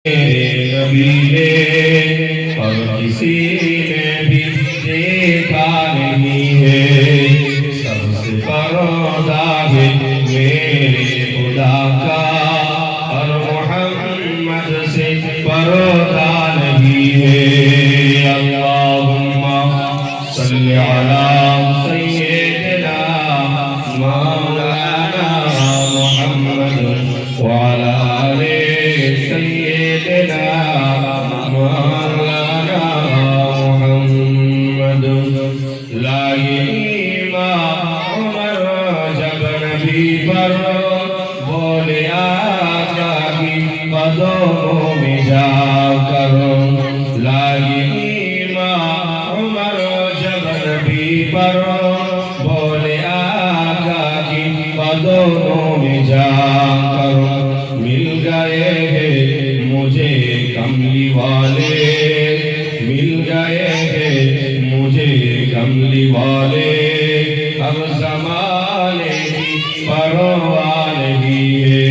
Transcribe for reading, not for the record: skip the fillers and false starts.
نبی نے اور کسی نے بھی دیکھا نہیں ہے، سب سے پردہ ہے میرے خدا کا، اور محمد سے پردہ نہیں ہے۔ اللہم صلی علی سیدنا مولانا محمد وعلی آلِ سیدنا مولانا محمد۔ لائے امام عمر جب نبی پر بولے آقا کی قدموں میں جا کر، لائے امام عمر جب نبی پر بولے آقا کی قدموں میں جا کر، مل گئے ہیں مجھے کملی والے، مل گئے ہیں مجھے کملی والے، اب زمانے کی پرواہ نہیں ہے۔